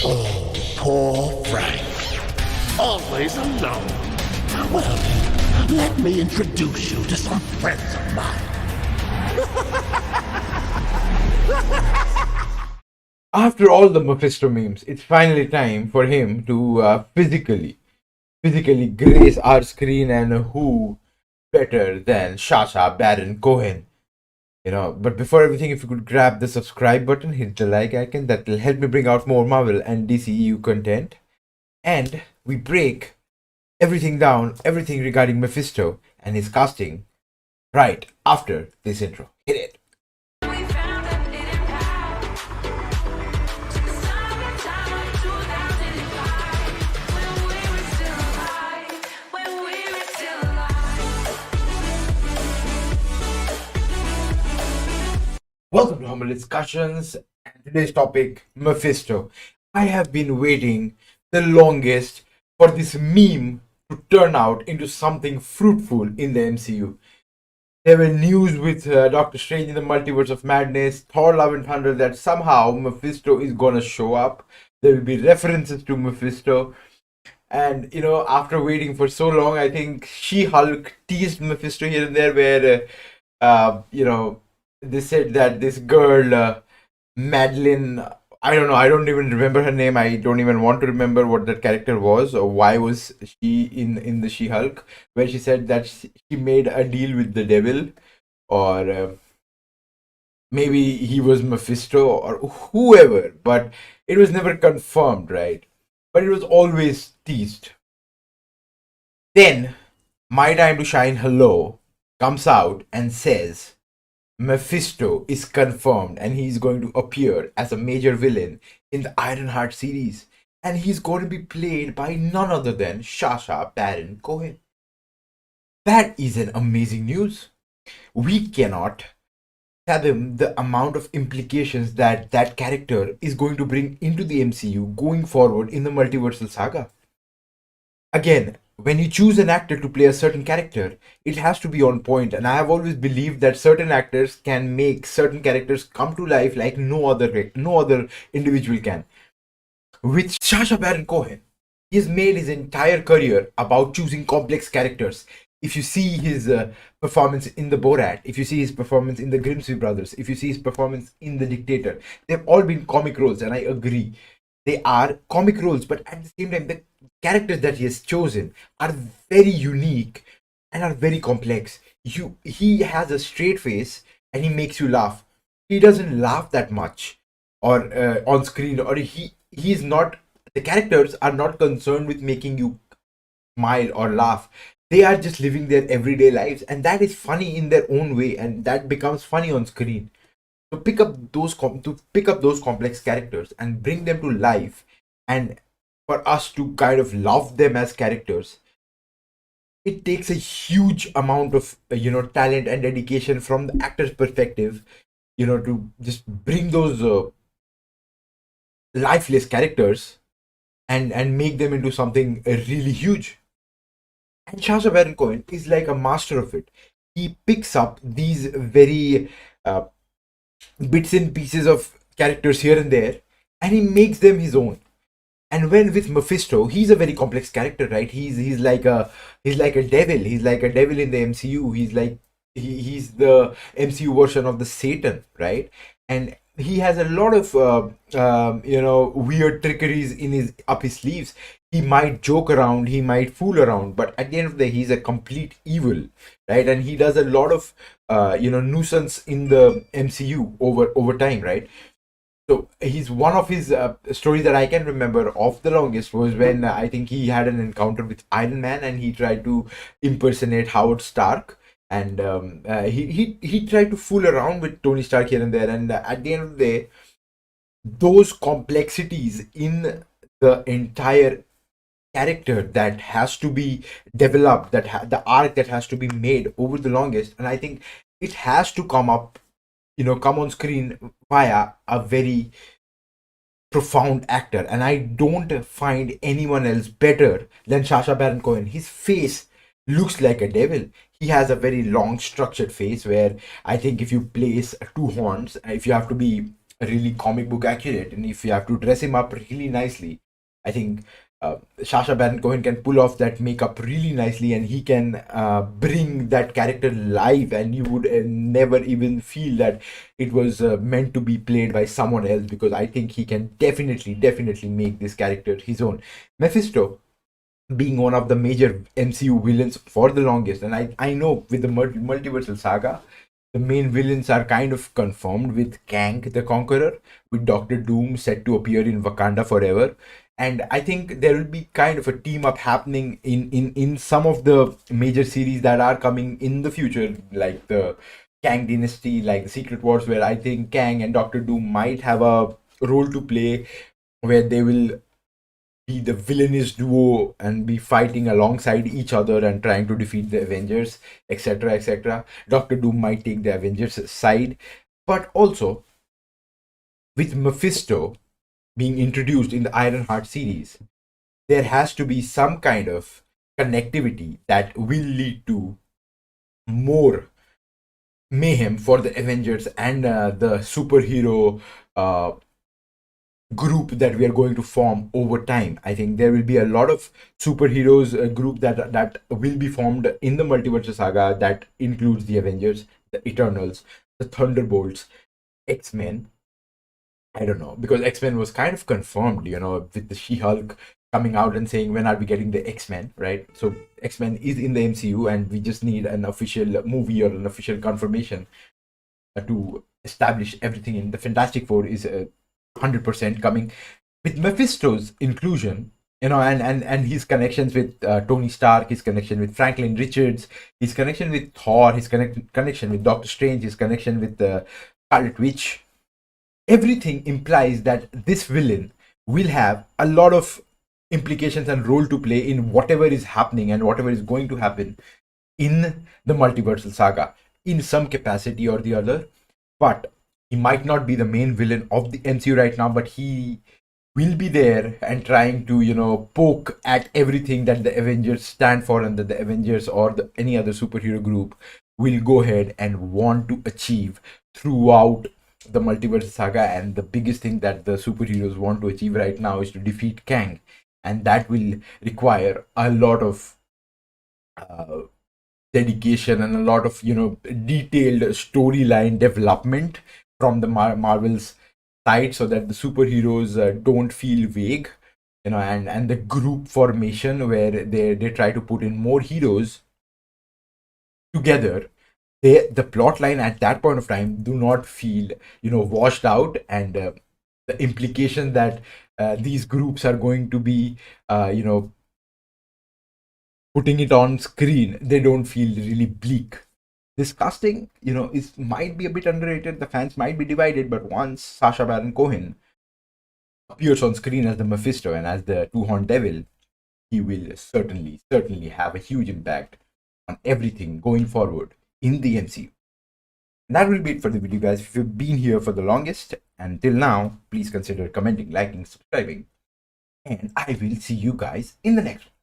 Oh, poor Frank. Always alone. Well, then, let me introduce you to some friends of mine. After all the Mephisto memes, it's finally time for him to physically grace our screen, and who better than Sacha Baron Cohen? But before everything, if you could grab the subscribe button, hit the like icon, that will help me bring out more Marvel and DCEU content. And we break everything down, everything regarding Mephisto and his casting, right after this intro. Hit it. Welcome to Humble Discussions, and today's topic, Mephisto. I have been waiting the longest for this meme to turn out into something fruitful in the MCU. There were news with Doctor Strange in the Multiverse of Madness, Thor Love and Thunder, that somehow Mephisto is gonna show up. There will be references to Mephisto. And after waiting for so long, I think She-Hulk teased Mephisto here and there, where they said that this girl, Madeline, I don't know, I don't even remember her name. I don't even want to remember what that character was, or why was she in the She-Hulk, where she said that she made a deal with the devil, or maybe he was Mephisto or whoever, but it was never confirmed, right? But it was always teased. Then My Time to Shine Hello comes out and says Mephisto is confirmed, and he's going to appear as a major villain in the Ironheart series, and he's going to be played by none other than Sacha Baron Cohen. That is an amazing news. We cannot fathom the amount of implications that that character is going to bring into the MCU going forward in the multiversal saga. Again, when you choose an actor to play a certain character, it has to be on point, and I have always believed that certain actors can make certain characters come to life like no other individual can. With Sacha Baron Cohen, he has made his entire career about choosing complex characters. If you see his performance in the Borat, if you see his performance in the Grimsby Brothers, if you see his performance in The Dictator, they've all been comic roles, and I agree. They are comic roles, but at the same time, the characters that he has chosen are very unique and are very complex. He has a straight face and he makes you laugh. He doesn't laugh that much or on screen, or he's not. The characters are not concerned with making you smile or laugh. They are just living their everyday lives, and that is funny in their own way, and that becomes funny on screen. To pick up those complex characters and bring them to life, and for us to kind of love them as characters, it takes a huge amount of talent and dedication from the actor's perspective, to just bring those lifeless characters and make them into something really huge. And Sacha Baron Cohen is like a master of it. He picks up these very bits and pieces of characters here and there, and he makes them his own. And when with Mephisto, he's a very complex character, right? He's like a devil. He's like a devil in the MCU. He's the MCU version of the Satan, right? And he has a lot of weird trickeries in his sleeves. He might joke around, he might fool around, but at the end of the day, he's a complete evil, right? And he does a lot of nuisance in the MCU over time, right? So he's one of his stories that I can remember of the longest was when I think he had an encounter with Iron Man, and he tried to impersonate Howard Stark, and he tried to fool around with Tony Stark here and there, and at the end of the day, those complexities in the entire character that has to be developed, the arc that has to be made over the longest, and I think it has to come on screen via a very profound actor, and I don't find anyone else better than Sacha Baron Cohen. His face looks like a devil. He has a very long structured face where I think if you place two horns, if you have to be really comic book accurate, and if you have to dress him up really nicely, I think Sacha Baron Cohen can pull off that makeup really nicely, and he can bring that character live, and you would never even feel that it was meant to be played by someone else, because I think he can definitely make this character his own. Mephisto being one of the major MCU villains for the longest, and I know with the multiversal saga, the main villains are kind of confirmed with Kang the Conqueror, with Doctor Doom set to appear in Wakanda forever. And I think there will be kind of a team up happening in some of the major series that are coming in the future, like the Kang Dynasty, like the Secret Wars, where I think Kang and Doctor Doom might have a role to play, where they will be the villainous duo and be fighting alongside each other and trying to defeat the Avengers, etc. etc. Doctor Doom might take the Avengers side, but also with Mephisto being introduced in the Ironheart series, there has to be some kind of connectivity that will lead to more mayhem for the Avengers and the superhero group that we are going to form over time. I think there will be a lot of superheroes group that will be formed in the multiverse saga, that includes the Avengers, the Eternals, the Thunderbolts, X-Men. I don't know, because X-Men was kind of confirmed, with the She-Hulk coming out and saying, when are we getting the X-Men, right? So X-Men is in the MCU, and we just need an official movie or an official confirmation to establish everything. In the Fantastic Four is 100% coming with Mephisto's inclusion, and his connections with Tony Stark, his connection with Franklin Richards, his connection with Thor, his connection with Doctor Strange, his connection with the Scarlet Witch. Everything implies that this villain will have a lot of implications and role to play in whatever is happening and whatever is going to happen in the multiversal saga in some capacity or the other. But he might not be the main villain of the MCU right now, but he will be there and trying to, poke at everything that the Avengers stand for, and that the Avengers or any other superhero group will go ahead and want to achieve throughout the multiverse saga. And the biggest thing that the superheroes want to achieve right now is to defeat Kang, and that will require a lot of uh, dedication and a lot of detailed storyline development from the Marvel's side, so that the superheroes don't feel vague, and the group formation where they try to put in more heroes together, the plot line at that point of time do not feel washed out, and the implication that these groups are going to be putting it on screen, they don't feel really bleak. This casting, is might be a bit underrated. The fans might be divided, but once Sacha Baron Cohen appears on screen as the Mephisto and as the two-horned devil, he will certainly have a huge impact on everything going forward in the MCU. And that will be it for the video, guys. If you've been here for the longest until now, please consider commenting, liking, subscribing, and I will see you guys in the next one.